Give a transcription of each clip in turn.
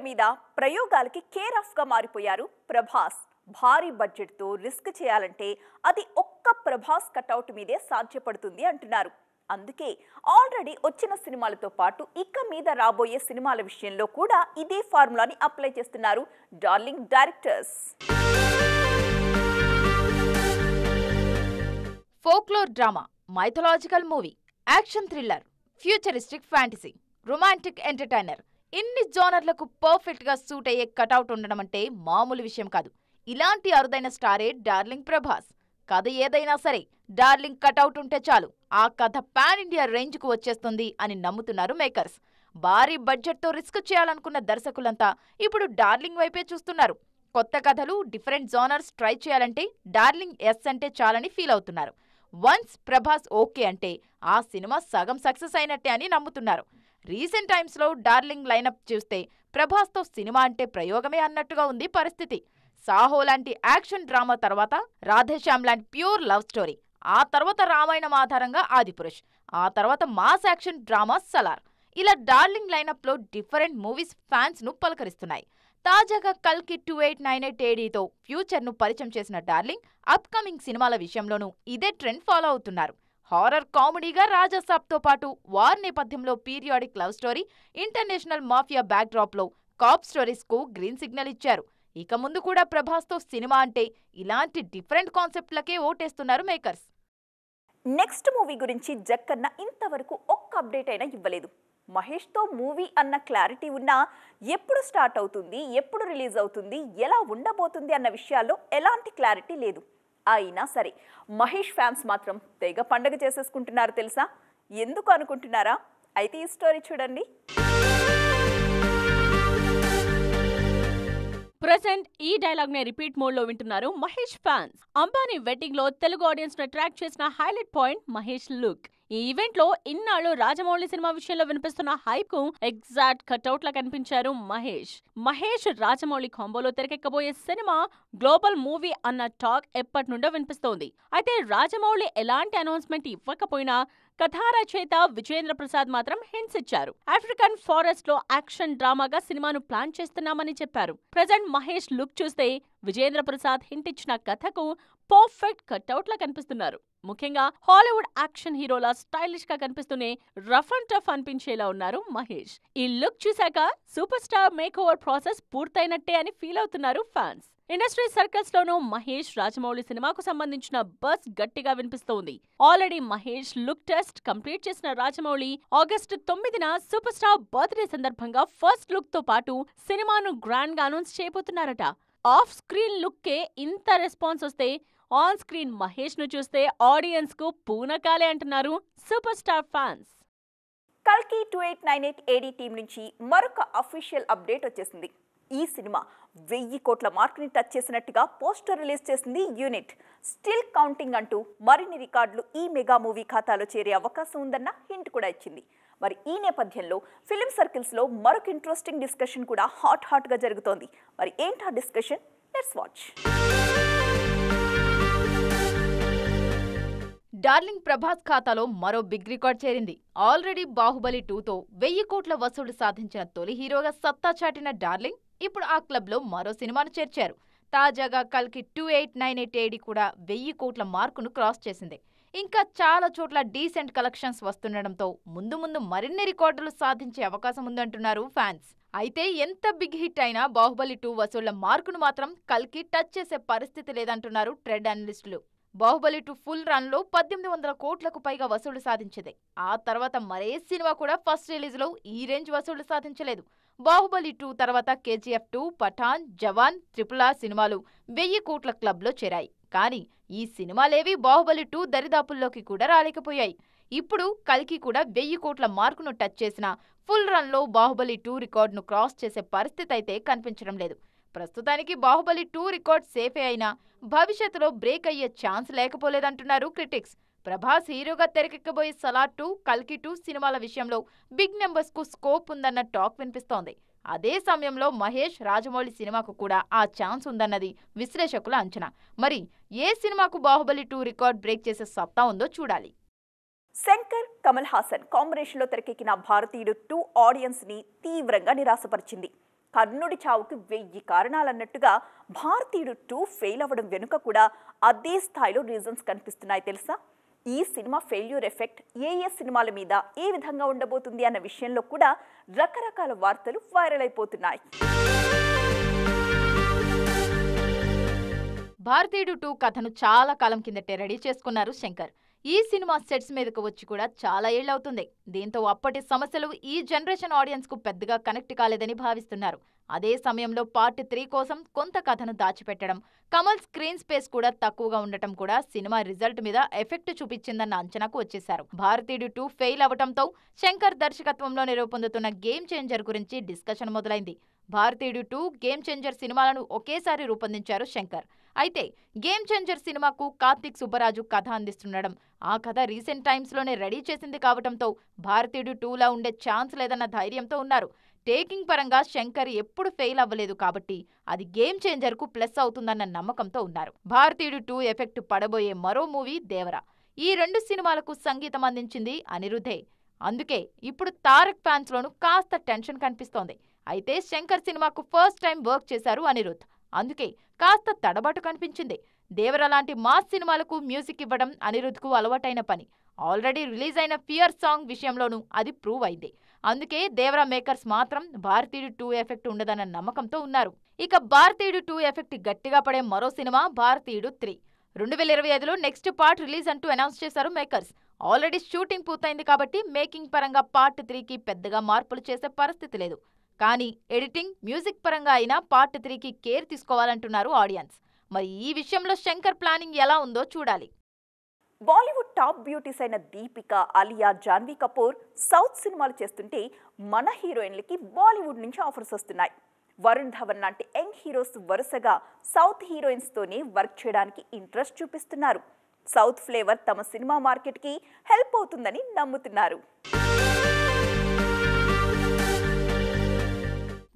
మీద ప్రయోగాలకి care of గా మారిపోయారు ప్రభాస్. భారీ బడ్జెట్ తో రిస్క్ చేయాలంటే అది ఒక్క ప్రభాస్ కటౌట్ మీదే సాధ్యపడుతుంది అంటున్నారు. అందుకే ఆల్రెడీ వచ్చిన సినిమాలతో పాటు ఇక మీద రాబోయే సినిమాల విషయంలో కూడా ఇదే ఫార్ములాని అప్లై చేస్తున్నారు darling directors. Folklore drama, mythological movie, action thriller, futuristic fantasy, romantic entertainer, ఇన్ని జోనర్లకు పర్ఫెక్ట్ గా సూట్ అయ్యే కటౌట్ ఉండడం అంటే మామూలు విషయం కాదు. ఇలాంటి అరుదైన స్టారే డార్లింగ్ ప్రభాస్. కథ ఏదైనా సరే డార్లింగ్ కటౌట్ ఉంటే చాలు, ఆ కథ పాన్ ఇండియా రేంజ్ కు వచ్చేస్తుంది అని నమ్ముతున్నారు మేకర్స్. భారీ బడ్జెట్ తో రిస్క్ చేయాలనుకున్న దర్శకులంతా ఇప్పుడు డార్లింగ్ వైపే చూస్తున్నారు. కొత్త కథలు, డిఫరెంట్ జోనర్స్ ట్రై చేయాలంటే డార్లింగ్ ఎస్ అంటే చాలని ఫీల్ అవుతున్నారు. వన్స్ ప్రభాస్ ఓకే అంటే ఆ సినిమా సగం సక్సెస్ అయినట్టే అని నమ్ముతున్నారు. రీసెంట్ టైమ్స్ లో డార్లింగ్ లైనప్ చూస్తే ప్రభాస్ తో సినిమా అంటే ప్రయోగమే అన్నట్టుగా ఉంది పరిస్థితి. సాహో లాంటి యాక్షన్ డ్రామా తర్వాత రాధేశ్యామ్ లాంటి ప్యూర్ లవ్ స్టోరీ, ఆ తర్వాత రామాయణం ఆధారంగా ఆదిపురుష్, ఆ తర్వాత మాస్ యాక్షన్ డ్రామా సలార్, ఇలా డార్లింగ్ లైనప్ లో డిఫరెంట్ మూవీస్ ఫ్యాన్స్ ను పలకరిస్తున్నాయి. తాజాగా కల్కి 2898 ADతో ఫ్యూచర్ ను పరిచయం చేసిన డార్లింగ్ అప్కమింగ్ సినిమాల విషయంలోనూ ఇదే ట్రెండ్ ఫాలో అవుతున్నారు. హారర్ కామెడీగా రాజాసాబ్తో పాటు వార్ నేపథ్యంలో periodic love story, international mafia back drop లో కాప్ స్టోరీస్ కు గ్రీన్ సిగ్నల్ ఇచ్చారు. ఇక ముందు కూడా ప్రభాస్తో సినిమా అంటే ఇలాంటి డిఫరెంట్ కాన్సెప్ట్లకే ఓటేస్తున్నారు మేకర్స్. నెక్స్ట్ మూవీ గురించి జక్కన్న ఇంతవరకు ఒక్క అప్డేట్ అయినా ఇవ్వలేదు. మహేష్తో మూవీ అన్న క్లారిటీ ఉన్నా ఎప్పుడు స్టార్ట్ అవుతుంది, ఎప్పుడు రిలీజ్ అవుతుంది, ఎలా ఉండబోతుంది అన్న విషయాల్లో ఎలాంటి క్లారిటీ లేదు. అయినా సరే మహేష్ ఫ్యాన్స్ మాత్రం తెగ పండగ చేసేసుకుంటున్నారు తెలుసా. ఎందుకు అనుకుంటున్నారా? అయితే ఈ స్టోరీ చూడండి. ప్రెసెంట్ ఈ డైలాగ్ నే రిపీట్ మోడ్ లో వింటున్నారు మహేష్ ఫ్యాన్స్. అంబానీ వెడ్డింగ్ లో తెలుగు ఆడియన్స్ ను అట్రాక్ట్ చేసిన హైలైట్ పాయింట్ మహేష్ లుక్. ఈ ఈవెంట్ లో ఇన్నాళ్ళు రాజమౌళి సినిమా విషయంలో వినిపిస్తున్న హైప్ కు ఎగ్జాక్ట్ కట్అవుట్ లా కనిపించారు మహేష్ రాజమౌళి కాంబోలో తెరకెక్కబోయే సినిమా గ్లోబల్ మూవీ అన్న టాక్ ఎప్పటి నుండో వినిపిస్తోంది. అయితే రాజమౌళి ఎలాంటి అనౌన్స్మెంట్ ఇవ్వకపోయినా కథా రచయిత విజేంద్ర ప్రసాద్ మాత్రం హింట్స్ ఇచ్చారు. ఆఫ్రికన్ ఫారెస్ట్ లో యాక్షన్ డ్రామాగా సినిమాను ప్లాన్ చేస్తున్నామని చెప్పారు. ప్రెజెంట్ మహేష్ లుక్ చూస్తే విజేంద్ర ప్రసాద్ హింట్ ఇచ్చిన కథకు పర్ఫెక్ట్ కట్అవుట్ లా కనిపిస్తున్నారు. ముఖ్యంగా హాలీవుడ్ యాక్షన్ హీరోలా స్టైలిష్ గా కనిపిస్తూనే రఫ్ అండ్ టఫ్ అనిపించేలా ఉన్నారు మహేష్. ఈ లుక్ చూశాక super star make over process పూర్తయినట్టే అని ఫీల్ అవుతున్నారు ఫ్యాన్స్. ఇండస్ట్రీ సర్కిల్స్ లోనూ మహేష్ రాజమౌళి సినిమాకు సంబంధించిన బస్ గట్టిగా వినిపిస్తోంది. Already Mahesh look test complete చేసిన రాజమౌళి ఆగస్టు 9న సూపర్ స్టార్ బర్త్డే సందర్భంగా ఫస్ట్ లుక్ తో పాటు సినిమాను గ్రాండ్ గా అనౌన్స్ చేయబోతున్నారట. ఆఫ్ స్క్రీన్ లుక్ కే ఇంత రెస్పాన్స్ వస్తే ఆన్ స్క్రీన్ మహేష్ ను చూస్తే ఆడియన్స్ కు పూనకాలే అంటున్నారు సూపర్ స్టార్ ఫ్యాన్స్. కల్కి 2898 AD టీం నుంచి మరొక అఫీషియల్ అప్డేట్ వచ్చేసింది. ఈ సినిమా 1000 కోట్ల మార్కుని టచ్ చేసినట్టుగా పోస్టర్ రిలీజ్ చేసింది యూనిట్. స్టిల్ కౌంటింగ్ అంటూ మరిన్ని రికార్డులు ఈ మెగా మూవీ ఖాతాలో చేరే అవకాశం ఉందన్న హింట్ కూడా ఇచ్చింది. మరి ఈ నేపథ్యంలో ఫిలిం సర్కిల్స్ లో మరొక ఇంట్రెస్టింగ్ డిస్కషన్ కూడా హాట్ గా జరుగుతోంది. మరి ఏంటా discussion? Let's watch. Darling Prabhas ఖాతాలో మరో బిగ్ రికార్డ్ చేరింది. ఆల్రెడీ బాహుబలి 2తో 1000 కోట్ల వసూలు సాధించిన తొలి హీరోగా సత్తా చాటిన డార్లింగ్ ఇప్పుడు ఆ క్లబ్ లో మరో సినిమాను చేర్చారు. తాజాగా కల్కి 2898 AD కూడా 1000 కోట్ల మార్కును క్రాస్ చేసింది. ఇంకా చాలా చోట్ల డీసెంట్ కలెక్షన్స్ వస్తుండటంతో ముందు మరిన్ని రికార్డులు సాధించే అవకాశం ఉందంటున్నారు ఫ్యాన్స్. అయితే ఎంత బిగ్ హిట్ అయినా బాహుబలి 2 వసూళ్ల మార్కును మాత్రం కల్కి టచ్ చేసే పరిస్థితి లేదంటున్నారు ట్రేడ్ అనలిస్టులు. బాహుబలి 2 ఫుల్ రన్ లో 1800 కోట్లకు పైగా వసూలు సాధించింది. ఆ తర్వాత మరే సినిమా కూడా ఫస్ట్ రిలీజ్ లో ఈ రేంజ్ వసూలు సాధించలేదు. బాహుబలి 2 తర్వాత KGF 2, పఠాన్, జవాన్, RRR సినిమాలు 1000 కోట్ల క్లబ్ లో చేరాయి. కానీ ఈ సినిమాలేవి బాహుబలి 2 దరిదాపుల్లోకి కూడా రాలేకపోయాయి. ఇప్పుడు కల్కి కూడా 1000 కోట్ల మార్కును టచ్ చేసిన ఫుల్ రన్ లో బాహుబలి 2 రికార్డును క్రాస్ చేసే పరిస్థితి అయితే కనిపించడం లేదు. ప్రస్తుతానికి బాహుబలి 2 రికార్డ్ సేఫే అయినా భవిష్యత్తులో బ్రేక్ అయ్యే ఛాన్స్ లేకపోలేదంటున్నారు క్రిటిక్స్. ప్రభాస్ హీరోగా తెరకెక్కబోయే సలార్ 2, కల్కి 2 సినిమాల విషయంలో బిగ్ నెంబర్స్ కు స్కోప్ ఉందన్న టాక్ వినిపిస్తోంది. అదే సమయంలో మహేష్ రాజమౌళి సినిమాకు కూడా ఆ ఛాన్స్ ఉందన్నది విశ్లేషకుల అంచనా. మరి ఏ సినిమాకు బాహుబలి 2 రికార్డ్ బ్రేక్ చేసే సత్తా ఉందో చూడాలి. శంకర్ కమల్ హాసన్ కాంబినేషన్లో తెరకెక్కిన భారతీయుడు 2 ఆడియన్స్ ని తీవ్రంగా నిరాశపరిచింది. కర్ణుడి చావుకి 1000 కారణాలన్నట్టుగా భారతీయుడు 2 ఫెయిల్ అవ్వడం వెనుక కూడా అదే స్థాయిలో రీజన్స్ కనిపిస్తున్నాయి తెలుసా? ఈ సినిమా ఫెయిల్యూర్ ఎఫెక్ట్ ఏ సినిమాల మీద ఏ విధంగా ఉండబోతుంది అన్న విషయంలో కూడా రకరకాల వార్తలు వైరల్ అయిపోతున్నాయి. భారతీయుడు 2 కథను చాలా కాలం కిందటే రెడీ చేసుకున్నారు శంకర్. ఈ సినిమా సెట్స్ మీదకు వచ్చి కూడా చాలా ఏళ్లవుతుంది. దీంతో అప్పటి సమస్యలు ఈ జనరేషన్ ఆడియన్స్ కు పెద్దగా కనెక్ట్ కాలేదని భావిస్తున్నారు. అదే సమయంలో పార్ట్ 3 కోసం కొంత కథను దాచిపెట్టడం, కమల్ స్క్రీన్ స్పేస్ కూడా తక్కువగా ఉండటం కూడా సినిమా రిజల్ట్ మీద ఎఫెక్ట్ చూపించిందన్న అంచనాకు వచ్చేశారు. భారతీయుడు 2 ఫెయిల్ అవటంతో శంకర్ దర్శకత్వంలో రూపొందుతున్న గేమ్ చేంజర్ గురించి డిస్కషన్ మొదలైంది. భారతీయుడు 2, గేమ్ చేంజర్ సినిమాలను ఒకేసారి రూపొందించారు శంకర్. అయితే గేమ్ చేంజర్ సినిమాకు కార్తిక్ సుబ్బరాజు కథ అందిస్తుండడం, ఆ కథ రీసెంట్ టైమ్స్ లోనే రెడీ చేసింది కావటంతో భారతీయుడు 2లా ఉండే ఛాన్స్ లేదన్న ధైర్యంతో ఉన్నారు. టేకింగ్ పరంగా శంకర్ ఎప్పుడు ఫెయిల్ అవ్వలేదు కాబట్టి అది గేమ్ చేంజర్ కు ప్లస్ అవుతుందన్న నమ్మకంతో ఉన్నారు. భారతీయుడు 2 ఎఫెక్ట్ పడబోయే మరో మూవీ దేవరా. ఈ 2 సినిమాలకు సంగీతం అందించింది అనిరుద్ధే. అందుకే ఇప్పుడు తారక్ ఫ్యాన్స్ లోను కాస్త టెన్షన్ కనిపిస్తోంది. అయితే శంకర్ సినిమాకు ఫస్ట్ టైం వర్క్ చేశారు అనిరుద్ధ్. అందుకే కాస్త తడబాటు కనిపించింది. దేవరా లాంటి మాస్ సినిమాలకు మ్యూజిక్ ఇవ్వడం అనిరుద్ధ్ కు అలవాటైన పని. ఆల్రెడీ రిలీజ్ అయిన ఫియర్ సాంగ్ విషయంలోనూ అది ప్రూవ్ అయింది. అందుకే దేవరా మేకర్స్ మాత్రం భారతీయుడు 2 ఎఫెక్ట్ ఉండదన్న నమ్మకంతో ఉన్నారు. ఇక భారతీయుడు 2 ఎఫెక్ట్ గట్టిగా పడే మరో సినిమా భారతీయుడు 3. 2025లో నెక్స్ట్ పార్ట్ రిలీజ్ అంటూ అనౌన్స్ చేశారు మేకర్స్. ఆల్రెడీ షూటింగ్ పూర్తయింది కాబట్టి మేకింగ్ పరంగా పార్ట్ 3కి పెద్దగా మార్పులు చేసే పరిస్థితి లేదు. కానీ ఎడిటింగ్, మ్యూజిక్ పరంగా అయినా పార్ట్ 3కి కేర్ తీసుకోవాలంటున్నారు ఆడియన్స్. మరి ఈ విషయంలో శంకర్ ప్లానింగ్ ఎలా ఉందో చూడాలి. బాలీవుడ్ టాప్ బ్యూటీస్ అయిన దీపిక, అలియా, జాన్వీ కపూర్ సౌత్ సినిమాలు చేస్తుంటే మన హీరోయిన్లకి బాలీవుడ్ నుంచి ఆఫర్స్ వస్తున్నాయి. వరుణ్ ధవన్ లాంటి యంగ్ హీరోస్ వరుసగా సౌత్ హీరోయిన్స్తోనే వర్క్ చేయడానికి ఇంట్రెస్ట్ చూపిస్తున్నారు. సౌత్ ఫ్లేవర్ తమ సినిమా మార్కెట్కి హెల్ప్ అవుతుందని నమ్ముతున్నారు.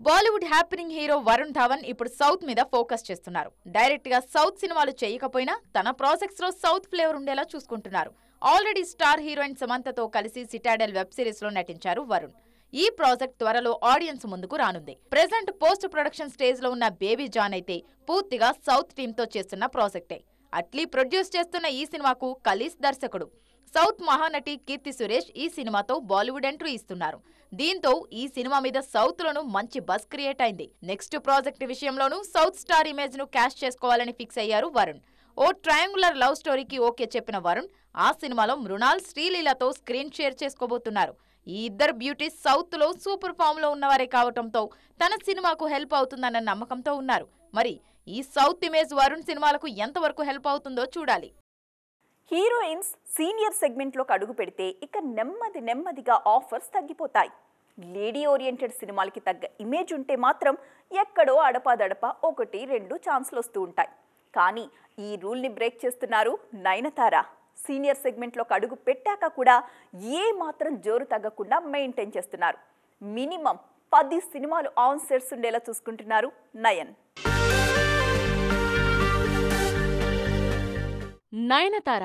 బాలీవుడ్ హ్యాపెనింగ్ హీరో వరుణ్ ధవన్ ఇప్పుడు సౌత్ మీద ఫోకస్ చేస్తున్నారు. డైరెక్ట్ గా సౌత్ సినిమాలు చేయకపోయినా తన ప్రాజెక్ట్స్ లో సౌత్ ఫ్లేవర్ ఉండేలా చూసుకుంటున్నారు. ఆల్రెడీ స్టార్ హీరోయిన్ సమంతతో కలిసి సిటాడెల్ వెబ్ సిరీస్ లో నటించారు వరుణ్. ఈ ప్రాజెక్ట్ త్వరలో ఆడియన్స్ ముందుకు రానుంది. ప్రెజెంట్ పోస్ట్ ప్రొడక్షన్ స్టేజ్ లో ఉన్న బేబీ జాన్ అయితే పూర్తిగా సౌత్ టీమ్ తో చేస్తున్న ప్రాజెక్టే. అట్లీ ప్రొడ్యూస్ చేస్తున్న ఈ సినిమాకు కలీస్ దర్శకుడు. సౌత్ మహానటి కీర్తి సురేష్ ఈ సినిమాతో బాలీవుడ్ ఎంట్రీ ఇస్తున్నారు. దీంతో ఈ సినిమా మీద సౌత్ లోనూ మంచి బజ్ క్రియేట్ అయింది. నెక్స్ట్ ప్రాజెక్ట్ విషయంలోనూ సౌత్ స్టార్ ఇమేజ్ ను క్యాష్ చేసుకోవాలని ఫిక్స్ అయ్యారు వరుణ్. ఓ ట్రయాంగులర్ లవ్ స్టోరీకి ఓకే చెప్పిన వరుణ్ ఆ సినిమాలో మృణాల్, శ్రీలీలతో స్క్రీన్ షేర్ చేసుకోబోతున్నారు. ఈ ఇద్దరు బ్యూటీస్ సౌత్ లో సూపర్ ఫామ్ లో ఉన్నవారే కావటంతో తన సినిమాకు హెల్ప్ అవుతుందన్న నమ్మకంతో ఉన్నారు. మరి ఈ సౌత్ ఇమేజ్ వరుణ్ సినిమాలకు ఎంతవరకు హెల్ప్ అవుతుందో చూడాలి. హీరోయిన్స్ సీనియర్ సెగ్మెంట్లోకి అడుగు పెడితే ఇక నెమ్మదిగా ఆఫర్స్ తగ్గిపోతాయి. లేడీ ఓరియంటెడ్ సినిమాలకి తగ్గ ఇమేజ్ ఉంటే మాత్రం ఎక్కడో అడపాదడపా 1-2 ఛాన్సులు వస్తూ ఉంటాయి. కానీ ఈ రూల్ని బ్రేక్ చేస్తున్నారు నయనతార. సీనియర్ సెగ్మెంట్లోకి అడుగు పెట్టాక కూడా ఏ మాత్రం జోరు తగ్గకుండా మెయింటైన్ చేస్తున్నారు. మినిమం 10 సినిమాలు ఆన్ సెట్స్ ఉండేలా చూసుకుంటున్నారు నయన్. నయనతార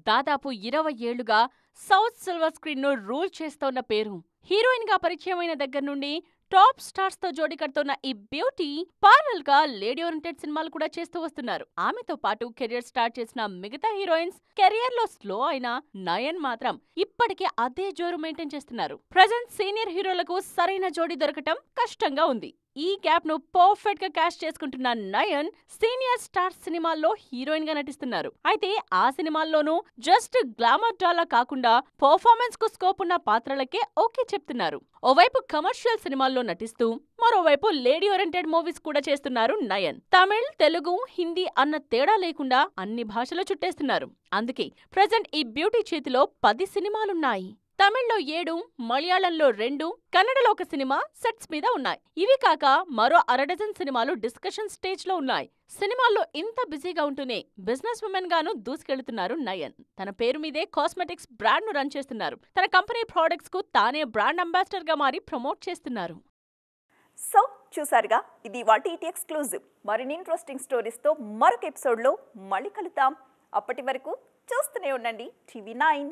దాదాపు 20 ఏళ్లుగా సౌత్ సిల్వర్ స్క్రీన్ ను రూల్ చేస్తోన్న పేరు. హీరోయిన్ గా పరిచయమైన దగ్గర నుండి టాప్ స్టార్స్ తో జోడీ కడుతున్న ఈ బ్యూటీ పారల్ గా లేడీ ఓరియంటెడ్ సినిమాలు కూడా చేస్తూ వస్తున్నారు. ఆమెతో పాటు కెరియర్ స్టార్ట్ చేసిన మిగతా హీరోయిన్స్ కెరియర్ లో స్లో అయినా నయన్ మాత్రం ఇప్పటికే అదే జోరు మెయింటైన్ చేస్తున్నారు. ప్రెజెంట్ సీనియర్ హీరోలకు సరైన జోడీ దొరకటం కష్టంగా ఉంది. ఈ గ్యాప్ ను పర్ఫెక్ట్ గా క్యాష్ చేసుకుంటున్న నయన్ సీనియర్ స్టార్ సినిమాల్లో హీరోయిన్ గా నటిస్తున్నారు. అయితే ఆ సినిమాల్లోనూ జస్ట్ గ్లామర్ డాలా కాకుండా పర్ఫార్మెన్స్ కు స్కోప్ ఉన్న పాత్రలకే ఓకే చెప్తున్నారు. ఓవైపు కమర్షియల్ సినిమాల్లో నటిస్తూ మరోవైపు లేడీ ఓరియంటెడ్ మూవీస్ కూడా చేస్తున్నారు నయన్. తమిళ్, తెలుగు, హిందీ అన్న తేడా లేకుండా అన్ని భాషలు చుట్టేస్తున్నారు. అందుకే ప్రెజెంట్ ఈ బ్యూటీ చేతిలో 10 సినిమాలున్నాయి. తమిళ్లో 7, మలయాళంలో 2, కన్నడలో 1 సినిమా సెట్స్ మీద ఉన్నాయి. ఇవి కాక మరో 1/2 సినిమాలు డిస్కషన్ స్టేజ్ లో ఉన్నాయి. సినిమాల్లో ఇంత బిజీగా ఉంటూనే బిజినెస్ ఉమెన్ గాను దూసుకెళ్తున్నారు నయన్. తన పేరు మీదే కాస్మెటిక్స్ బ్రాండ్ ను రన్ చేస్తున్నారు. తన కంపెనీ ప్రొడక్ట్స్ కు తానే బ్రాండ్ అంబాసిడర్ గా మారి ప్రమోట్ చేస్తున్నారు. సో చూసారుగా, ఇది వాటి ఎక్స్క్లూజివ్. మరిన్ని ఇంట్రెస్టింగ్ స్టోరీస్ తో మరొక ఎపిసోడ్ లో మళ్ళీ కలుద్దాం. అప్పటి వరకు చూస్తూనే ఉండండి TV9.